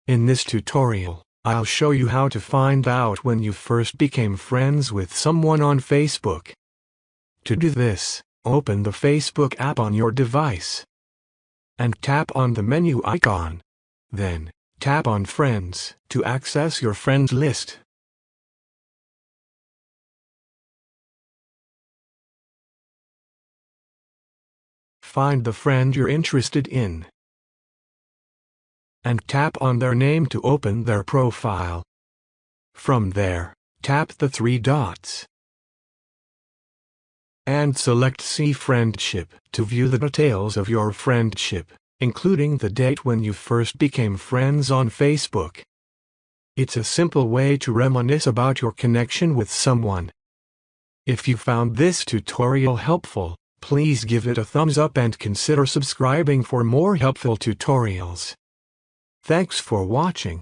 In this tutorial, I'll show you how to find out when you first became friends with someone on Facebook. To do this, open the Facebook app on your device and tap on the menu icon. Then, tap on Friends to access your friends list. Find the friend you're interested in and tap on their name to open their profile. From there, tap the three dots and select See Friendship to view the details of your friendship, including the date when you first became friends on Facebook. It's a simple way to reminisce about your connection with someone. If you found this tutorial helpful, please give it a thumbs up and consider subscribing for more helpful tutorials. Thanks for watching.